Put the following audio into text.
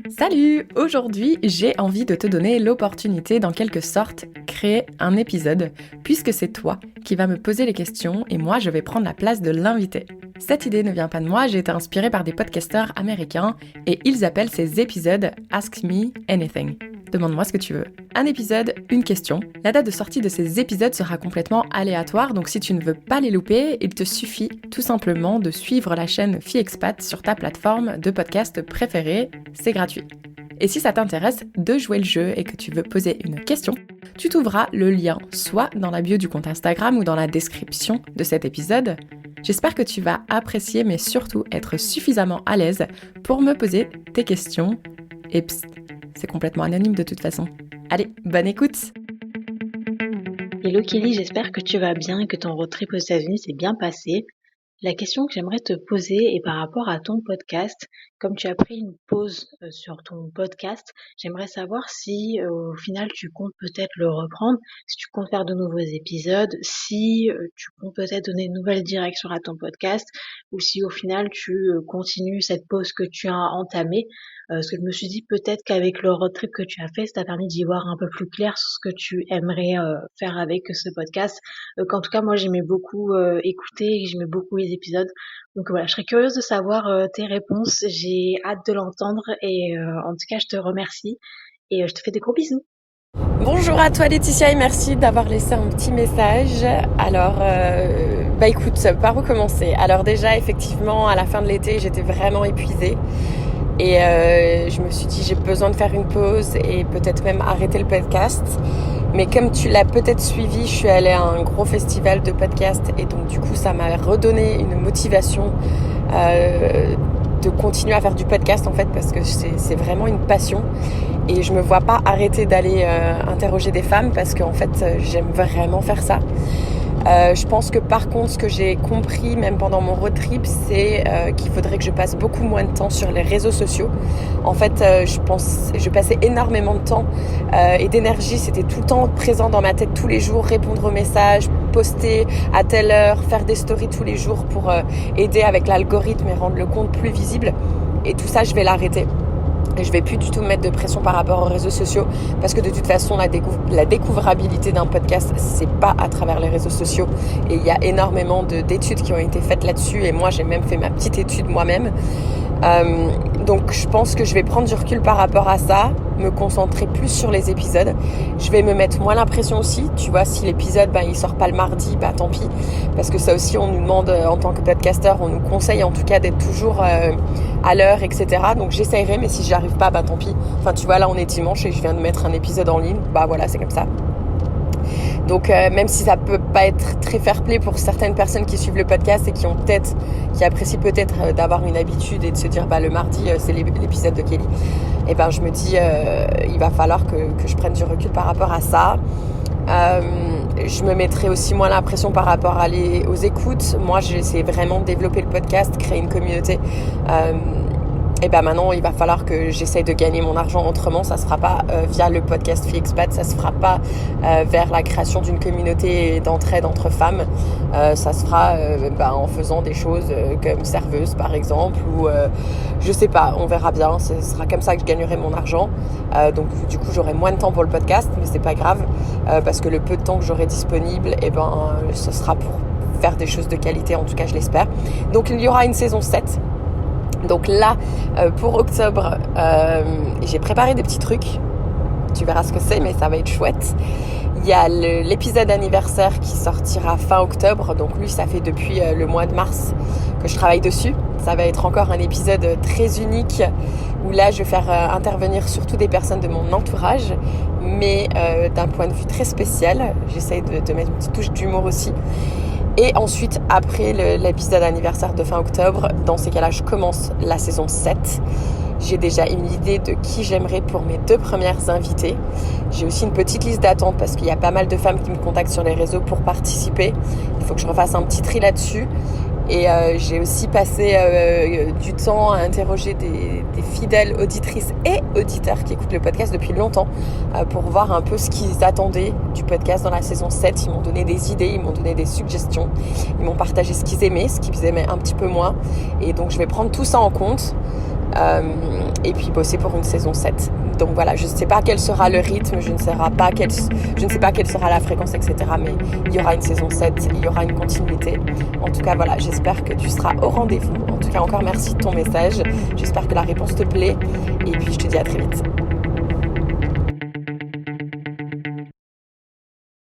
Salut! Aujourd'hui, j'ai envie de te donner l'opportunité d'en quelque sorte créer un épisode, puisque c'est toi qui vas me poser les questions et moi je vais prendre la place de l'invité. Cette idée ne vient pas de moi, j'ai été inspirée par des podcasteurs américains et ils appellent ces épisodes Ask Me Anything. Demande-moi ce que tu veux. Un épisode, une question. La date de sortie de ces épisodes sera complètement aléatoire, donc si tu ne veux pas les louper, il te suffit tout simplement de suivre la chaîne FiExpat sur ta plateforme de podcast préférée, c'est gratuit. Et si ça t'intéresse de jouer le jeu et que tu veux poser une question, tu trouveras le lien soit dans la bio du compte Instagram ou dans la description de cet épisode. J'espère que tu vas apprécier mais surtout être suffisamment à l'aise pour me poser tes questions. Et psst, c'est complètement anonyme de toute façon. Allez, bonne écoute! Hello Kelly, j'espère que tu vas bien et que ton road trip aux États-Unis s'est bien passé. La question que j'aimerais te poser est par rapport à ton podcast. Comme tu as pris une pause sur ton podcast, j'aimerais savoir si au final tu comptes peut-être le reprendre, si tu comptes faire de nouveaux épisodes, si tu comptes peut-être donner une nouvelle direction à ton podcast ou si au final tu continues cette pause que tu as entamée. Parce que je me suis dit peut-être qu'avec le road trip que tu as fait, ça t'a permis d'y voir un peu plus clair sur ce que tu aimerais faire avec ce podcast. Qu'en tout cas, moi, j'aimais beaucoup écouter et j'aimais beaucoup les épisodes. Donc voilà, je serais curieuse de savoir tes réponses. J'ai hâte de l'entendre et en tout cas, je te remercie et je te fais des gros bisous. Bonjour à toi Laetitia et merci d'avoir laissé un petit message. Alors, écoute, par où commencer? Alors déjà, effectivement, à la fin de l'été, j'étais vraiment épuisée. Et je me suis dit, j'ai besoin de faire une pause et peut-être même arrêter le podcast. Mais comme tu l'as peut-être suivi, je suis allée à un gros festival de podcast et donc du coup, ça m'a redonné une motivation de continuer à faire du podcast en fait parce que c'est vraiment une passion. Et je me vois pas arrêter d'aller interroger des femmes parce qu'en fait, j'aime vraiment faire ça. Je pense que par contre, ce que j'ai compris, même pendant mon road trip, c'est qu'il faudrait que je passe beaucoup moins de temps sur les réseaux sociaux. En fait, je passais énormément de temps et d'énergie. C'était tout le temps présent dans ma tête tous les jours, répondre aux messages, poster à telle heure, faire des stories tous les jours pour aider avec l'algorithme et rendre le compte plus visible. Et tout ça, je vais l'arrêter. Je vais plus du tout me mettre de pression par rapport aux réseaux sociaux parce que de toute façon la découvrabilité d'un podcast c'est pas à travers les réseaux sociaux et il y a énormément d'études qui ont été faites là-dessus et moi j'ai même fait ma petite étude moi-même. Donc je pense que je vais prendre du recul par rapport à ça, me concentrer plus sur les épisodes. Je vais me mettre moins la pression aussi, tu vois, si l'épisode il sort pas le mardi, tant pis, parce que ça aussi on nous demande en tant que podcasteur, on nous conseille en tout cas d'être toujours à l'heure, etc. Donc j'essayerai, mais si j'y arrive pas, tant pis. Enfin tu vois, là on est dimanche et je viens de mettre un épisode en ligne, voilà, c'est comme ça. Donc même si ça peut pas être très fair-play pour certaines personnes qui suivent le podcast et qui apprécient peut-être d'avoir une habitude et de se dire le mardi c'est l'épisode de Kelly, et je me dis il va falloir que je prenne du recul par rapport à ça. Je me mettrai aussi moins la pression par rapport aux écoutes. Moi j'essaie vraiment de développer le podcast, créer une communauté. Et maintenant, il va falloir que j'essaye de gagner mon argent autrement. Ça se fera pas via le podcast FiExpat, ça se fera pas vers la création d'une communauté d'entraide entre femmes. Ça se fera en faisant des choses comme serveuse par exemple ou je sais pas, on verra bien. Ce sera comme ça que je gagnerai mon argent. Donc du coup, j'aurai moins de temps pour le podcast, mais c'est pas grave parce que le peu de temps que j'aurai disponible, ce sera pour faire des choses de qualité. En tout cas, je l'espère. Donc il y aura une saison 7. Donc là, pour octobre, j'ai préparé des petits trucs. Tu verras ce que c'est, mais ça va être chouette. Il y a l'épisode anniversaire qui sortira fin octobre. Donc lui, ça fait depuis le mois de mars que je travaille dessus. Ça va être encore un épisode très unique où là, je vais faire intervenir surtout des personnes de mon entourage, mais d'un point de vue très spécial. J'essaye de mettre une petite touche d'humour aussi. Et ensuite, après l'épisode anniversaire de fin octobre, dans ces cas-là, je commence la saison 7. J'ai déjà une idée de qui j'aimerais pour mes 2 premières invitées. J'ai aussi une petite liste d'attente parce qu'il y a pas mal de femmes qui me contactent sur les réseaux pour participer. Il faut que je refasse un petit tri là-dessus. Et j'ai aussi passé du temps à interroger des fidèles auditrices et auditeurs qui écoutent le podcast depuis longtemps pour voir un peu ce qu'ils attendaient du podcast dans la saison 7. Ils m'ont donné des idées, ils m'ont donné des suggestions, ils m'ont partagé ce qu'ils aimaient un petit peu moins. Et donc je vais prendre tout ça en compte. et puis bosser pour une saison 7. Donc voilà, je ne sais pas quel sera le rythme, je ne sais pas quelle sera la fréquence, etc. Mais il y aura une saison 7, il y aura une continuité. En tout cas, voilà, j'espère que tu seras au rendez-vous. En tout cas, encore merci de ton message. J'espère que la réponse te plaît. Et puis, je te dis à très vite.